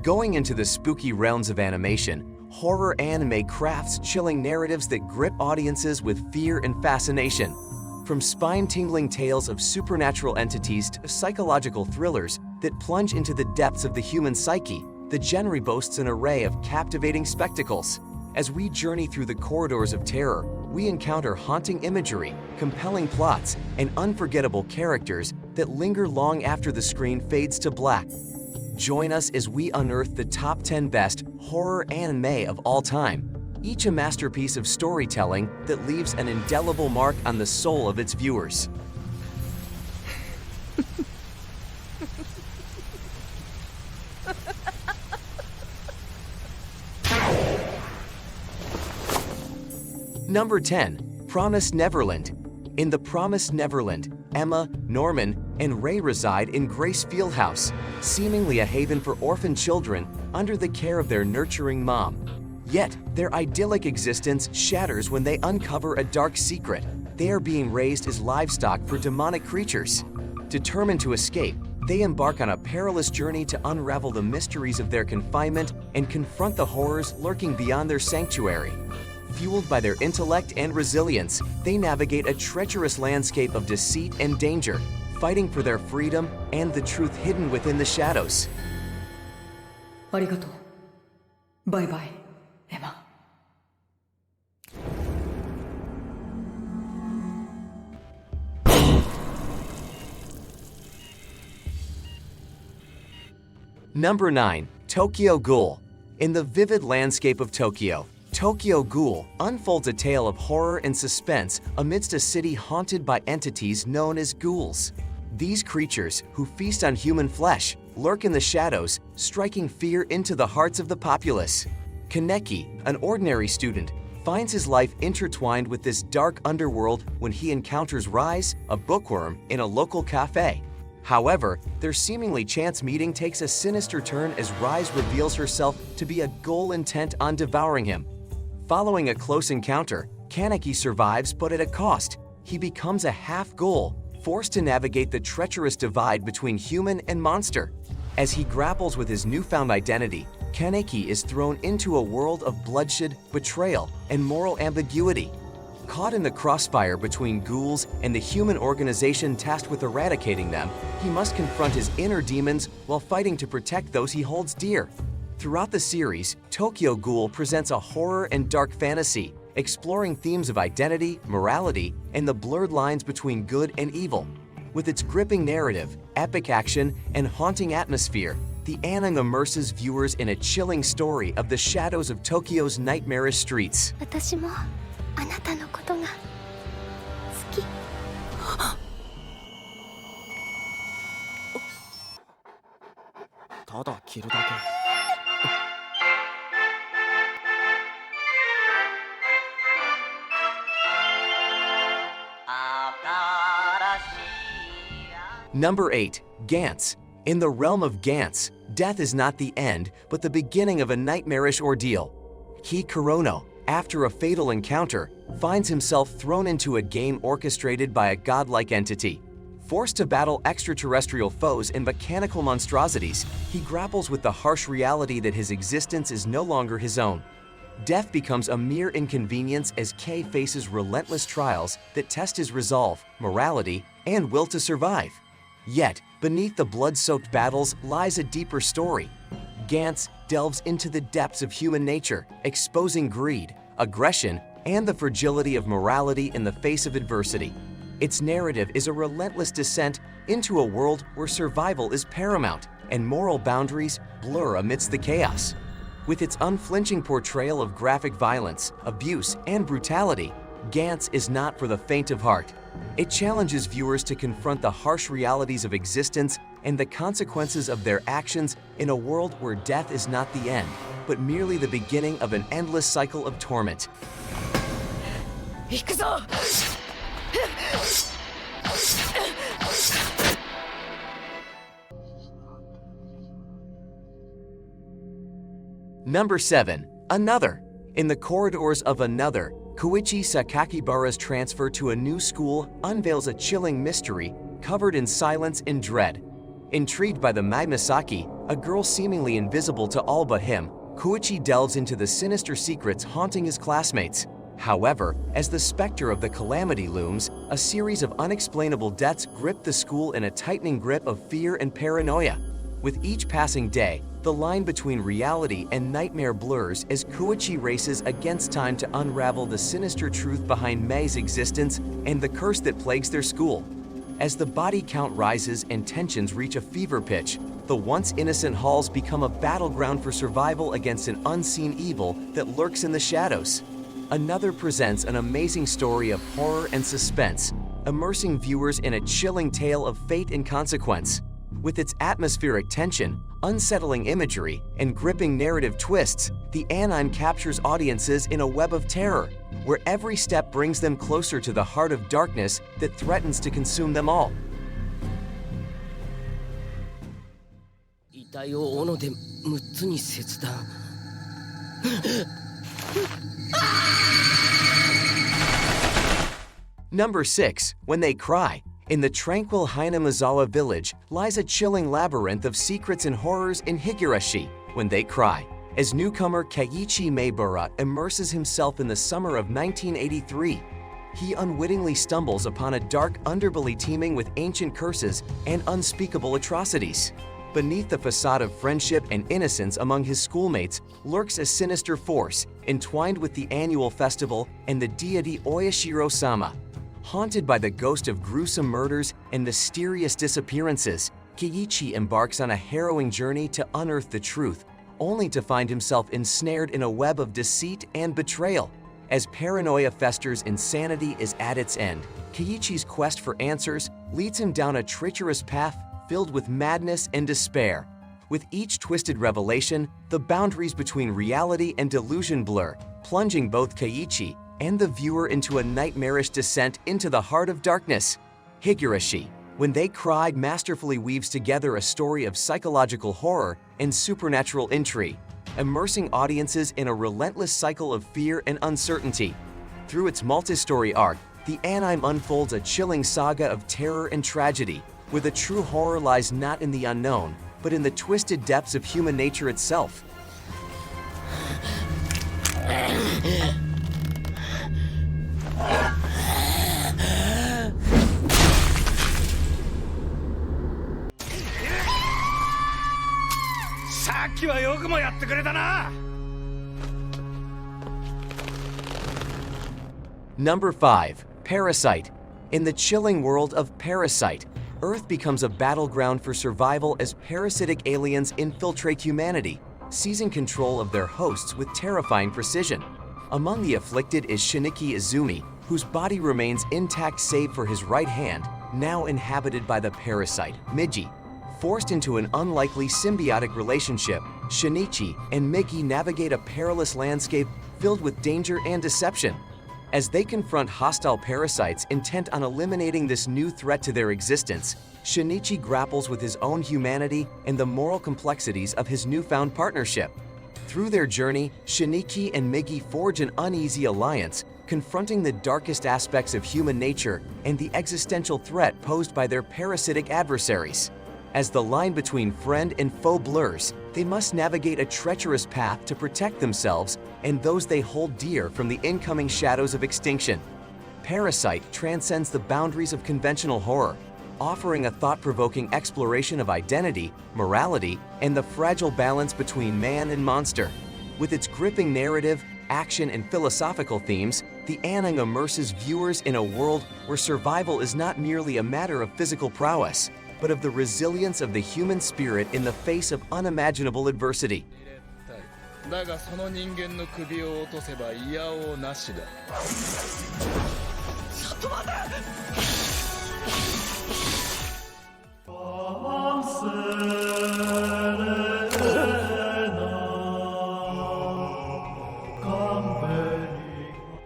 Going into the spooky realms of animation, horror anime crafts chilling narratives that grip audiences with fear and fascination. From spine-tingling tales of supernatural entities to psychological thrillers that plunge into the depths of the human psyche, the genre boasts an array of captivating spectacles. As we journey through the corridors of terror, we encounter haunting imagery, compelling plots, and unforgettable characters that linger long after the screen fades to black. Join us as we unearth the top 10 best horror anime of all time, each a masterpiece of storytelling that leaves an indelible mark on the soul of its viewers. Number 10. Promised Neverland. In the Promised Neverland, Emma, Norman, and Ray reside in Grace Fieldhouse, seemingly a haven for orphan children under the care of their nurturing mom. Yet, their idyllic existence shatters when they uncover a dark secret. They are being raised as livestock for demonic creatures. Determined to escape, they embark on a perilous journey to unravel the mysteries of their confinement and confront the horrors lurking beyond their sanctuary. Fueled by their intellect and resilience, they navigate a treacherous landscape of deceit and danger, fighting for their freedom and the truth hidden within the shadows. Arigato. Bye-bye, Emma. Number 9. Tokyo Ghoul. In the vivid landscape of Tokyo, Tokyo Ghoul unfolds a tale of horror and suspense amidst a city haunted by entities known as ghouls. These creatures, who feast on human flesh, lurk in the shadows, striking fear into the hearts of the populace. Kaneki, an ordinary student, finds his life intertwined with this dark underworld when he encounters Rise, a bookworm, in a local cafe. However, their seemingly chance meeting takes a sinister turn as Rise reveals herself to be a ghoul intent on devouring him. Following a close encounter, Kaneki survives, but at a cost. He becomes a half-ghoul, forced to navigate the treacherous divide between human and monster. As he grapples with his newfound identity, Kaneki is thrown into a world of bloodshed, betrayal, and moral ambiguity. Caught in the crossfire between ghouls and the human organization tasked with eradicating them, he must confront his inner demons while fighting to protect those he holds dear. Throughout the series, Tokyo Ghoul presents a horror and dark fantasy, exploring themes of identity, morality, and the blurred lines between good and evil. With its gripping narrative, epic action, and haunting atmosphere, the anime immerses viewers in a chilling story of the shadows of Tokyo's nightmarish streets. 私もあなたのことが好き。ただ着るだけ。Number 8. Gantz. In the realm of Gantz, death is not the end, but the beginning of a nightmarish ordeal. Korono, after a fatal encounter, finds himself thrown into a game orchestrated by a godlike entity. Forced to battle extraterrestrial foes and mechanical monstrosities, he grapples with the harsh reality that his existence is no longer his own. Death becomes a mere inconvenience as Kei faces relentless trials that test his resolve, morality, and will to survive. Yet, beneath the blood-soaked battles lies a deeper story. Gantz delves into the depths of human nature, exposing greed, aggression, and the fragility of morality in the face of adversity. Its narrative is a relentless descent into a world where survival is paramount and moral boundaries blur amidst the chaos. With its unflinching portrayal of graphic violence, abuse, and brutality, Gantz is not for the faint of heart. It challenges viewers to confront the harsh realities of existence and the consequences of their actions in a world where death is not the end, but merely the beginning of an endless cycle of torment. 行くぞ! Number 7. Another. In the corridors of Another, Koichi Sakakibara's transfer to a new school unveils a chilling mystery covered in silence and dread. Intrigued by the magma psyche, A girl seemingly invisible to all but him, Koichi delves into the sinister secrets haunting his classmates. However, as the specter of the calamity looms, a series of unexplainable deaths grip the school in a tightening grip of fear and paranoia. With each passing day, the line between reality and nightmare blurs as Koichi races against time to unravel the sinister truth behind Mei's existence and the curse that plagues their school. As the body count rises and tensions reach a fever pitch, the once innocent halls become a battleground for survival against an unseen evil that lurks in the shadows. Another presents an amazing story of horror and suspense, immersing viewers in a chilling tale of fate and consequence. With its atmospheric tension, unsettling imagery, and gripping narrative twists, the anime captures audiences in a web of terror, where every step brings them closer to the heart of darkness that threatens to consume them all. 遺体を斧で6つに切断。Number 6. When They Cry. In the tranquil Hinamizawa village lies a chilling labyrinth of secrets and horrors in Higurashi, When They Cry. As newcomer Keiichi Maebara immerses himself in the summer of 1983, he unwittingly stumbles upon a dark underbelly teeming with ancient curses and unspeakable atrocities. Beneath the facade of friendship and innocence among his schoolmates lurks a sinister force, entwined with the annual festival and the deity Oyashiro-sama. Haunted by the ghost of gruesome murders and mysterious disappearances, Keiichi embarks on a harrowing journey to unearth the truth, only to find himself ensnared in a web of deceit and betrayal. As paranoia festers, insanity is at its end. Keiichi's quest for answers leads him down a treacherous path filled with madness and despair. With each twisted revelation, the boundaries between reality and delusion blur, plunging both Keiichi and the viewer into a nightmarish descent into the heart of darkness. Higurashi, When They Cried, masterfully weaves together a story of psychological horror and supernatural intrigue, immersing audiences in a relentless cycle of fear and uncertainty. Through its multi-story arc, the anime unfolds a chilling saga of terror and tragedy, where the true horror lies not in the unknown, but in the twisted depths of human nature itself. Number 5. Parasite. In the chilling world of Parasite, Earth becomes a battleground for survival as parasitic aliens infiltrate humanity, seizing control of their hosts with terrifying precision. Among the afflicted is Shiniki Izumi, whose body remains intact save for his right hand, now inhabited by the parasite, Migi. Forced into an unlikely symbiotic relationship, Shinichi and Migi navigate a perilous landscape filled with danger and deception. As they confront hostile parasites intent on eliminating this new threat to their existence, Shinichi grapples with his own humanity and the moral complexities of his newfound partnership. Through their journey, Shiniki and Migi forge an uneasy alliance, confronting the darkest aspects of human nature and the existential threat posed by their parasitic adversaries. As the line between friend and foe blurs, they must navigate a treacherous path to protect themselves and those they hold dear from the incoming shadows of extinction. Parasite transcends the boundaries of conventional horror, offering a thought-provoking exploration of identity, morality, and the fragile balance between man and monster. With its gripping narrative, action, and philosophical themes, the anime immerses viewers in a world where survival is not merely a matter of physical prowess, but of the resilience of the human spirit in the face of unimaginable adversity. だがその人間の首を落とせばいやおうなしだ。ちょっと待て。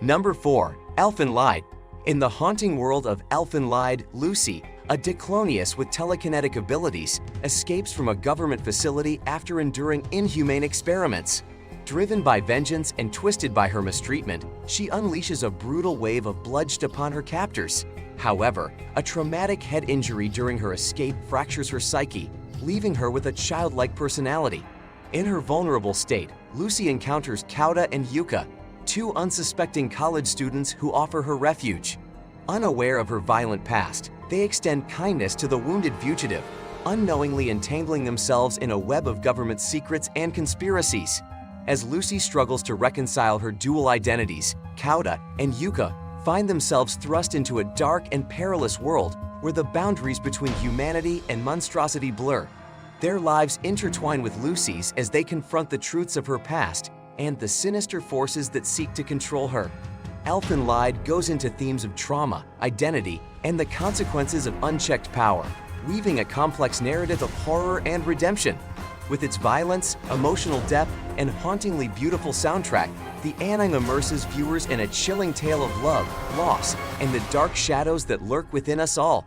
Number 4. Elfenlied. In the haunting world of Elfenlied, Lucy, a Diclonius with telekinetic abilities, escapes from a government facility after enduring inhumane experiments. Driven by vengeance and twisted by her mistreatment, she unleashes a brutal wave of bloodshed upon her captors. However, a traumatic head injury during her escape fractures her psyche, leaving her with a childlike personality. In her vulnerable state, Lucy encounters Kauta and Yuka, two unsuspecting college students who offer her refuge. Unaware of her violent past, they extend kindness to the wounded fugitive, unknowingly entangling themselves in a web of government secrets and conspiracies. As Lucy struggles to reconcile her dual identities, Kauta and Yuka find themselves thrust into a dark and perilous world where the boundaries between humanity and monstrosity blur. Their lives intertwine with Lucy's as they confront the truths of her past and the sinister forces that seek to control her. Elfen Lied goes into themes of trauma, identity, and the consequences of unchecked power, weaving a complex narrative of horror and redemption. With its violence, emotional depth, and hauntingly beautiful soundtrack, the anime immerses viewers in a chilling tale of love, loss, and the dark shadows that lurk within us all.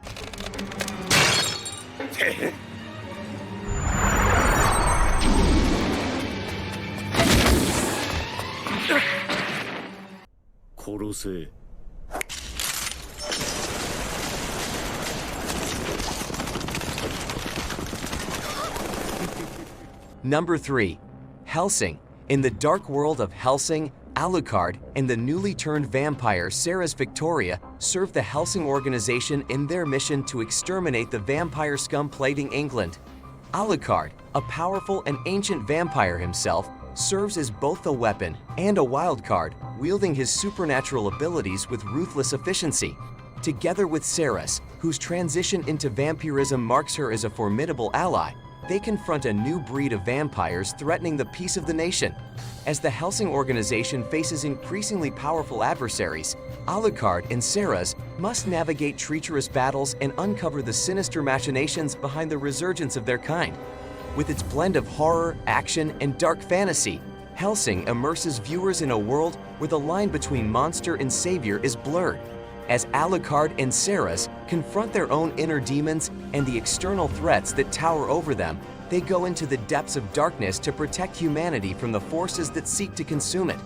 Number 3. Hellsing. In the dark world of Hellsing, Alucard and the newly turned vampire Sarah's Victoria serve the Hellsing organization in their mission to exterminate the vampire scum plaguing England. Alucard, a powerful and ancient vampire himself, serves as both a weapon and a wild card, wielding his supernatural abilities with ruthless efficiency. Together with Ceres, whose transition into vampirism marks her as a formidable ally, they confront a new breed of vampires threatening the peace of the nation. As the Hellsing organization faces increasingly powerful adversaries, Alucard and Ceres must navigate treacherous battles and uncover the sinister machinations behind the resurgence of their kind. With its blend of horror, action, and dark fantasy, Hellsing immerses viewers in a world where the line between monster and savior is blurred. As Alucard and Ceres confront their own inner demons and the external threats that tower over them, they go into the depths of darkness to protect humanity from the forces that seek to consume it.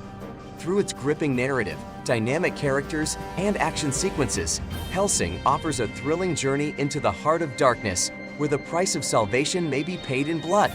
Through its gripping narrative, dynamic characters, and action sequences, Hellsing offers a thrilling journey into the heart of darkness, where the price of salvation may be paid in blood.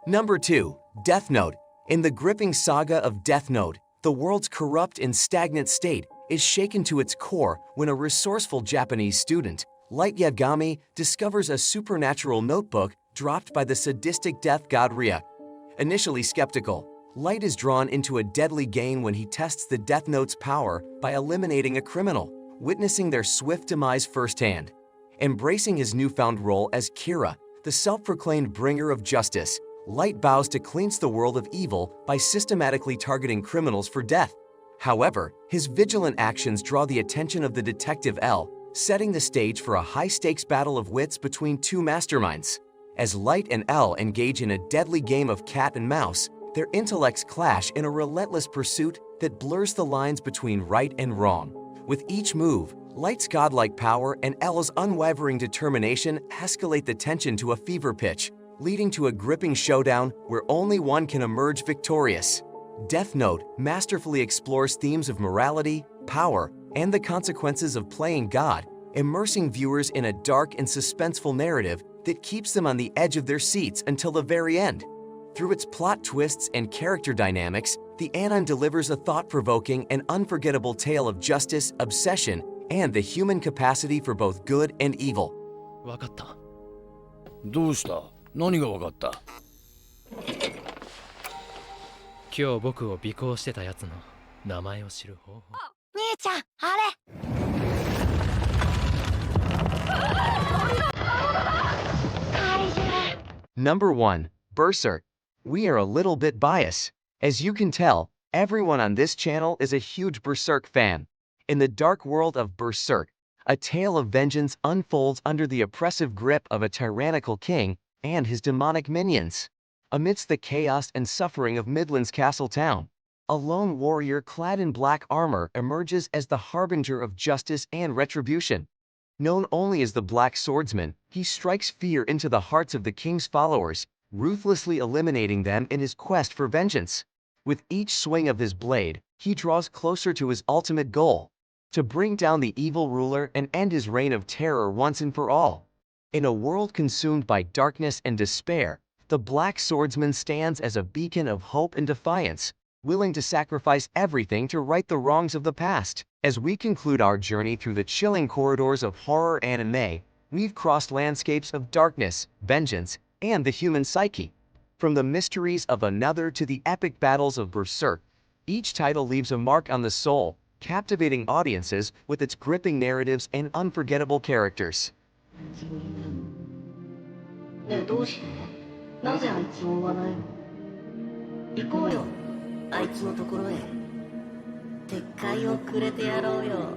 Number 2. Death Note. In the gripping saga of Death Note, the world's corrupt and stagnant state is shaken to its core when a resourceful Japanese student, Light Yagami, discovers a supernatural notebook dropped by the sadistic death god Rhea. Initially skeptical, Light is drawn into a deadly gain when he tests the Death Note's power by eliminating a criminal, witnessing their swift demise firsthand. Embracing his newfound role as Kira, the self-proclaimed bringer of justice, Light vows to cleanse the world of evil by systematically targeting criminals for death. However, his vigilant actions draw the attention of the detective L, setting the stage for a high-stakes battle of wits between two masterminds. As Light and L engage in a deadly game of cat and mouse, their intellects clash in a relentless pursuit that blurs the lines between right and wrong. With each move, Light's godlike power and L's unwavering determination escalate the tension to a fever pitch, leading to a gripping showdown where only one can emerge victorious. Death Note masterfully explores themes of morality, power, and the consequences of playing God, immersing viewers in a dark and suspenseful narrative that keeps them on the edge of their seats until the very end. Through its plot twists and character dynamics, the anime delivers a thought-provoking and unforgettable tale of justice, obsession, and the human capacity for both good and evil. わかった。どうした？何がわかった？今日僕を尾行してたやつの名前を知る方法。兄ちゃん、あれ。Number 1. Berserk. We are a little bit biased. As you can tell, everyone on this channel is a huge Berserk fan. In the dark world of Berserk, a tale of vengeance unfolds under the oppressive grip of a tyrannical king and his demonic minions. Amidst the chaos and suffering of Midland's castle town, a lone warrior clad in black armor emerges as the harbinger of justice and retribution. Known only as the Black Swordsman, he strikes fear into the hearts of the king's followers, ruthlessly eliminating them in his quest for vengeance. With each swing of his blade, he draws closer to his ultimate goal: to bring down the evil ruler and end his reign of terror once and for all. In a world consumed by darkness and despair, the Black Swordsman stands as a beacon of hope and defiance, willing to sacrifice everything to right the wrongs of the past. As we conclude our journey through the chilling corridors of horror anime, we've crossed landscapes of darkness, vengeance, and the human psyche. From the mysteries of Another to the epic battles of Berserk, each title leaves a mark on the soul, captivating audiences with its gripping narratives and unforgettable characters. ねえどうしてなぜあいつを追わないの行こうよあいつのところへ撤回をくれてやろうよ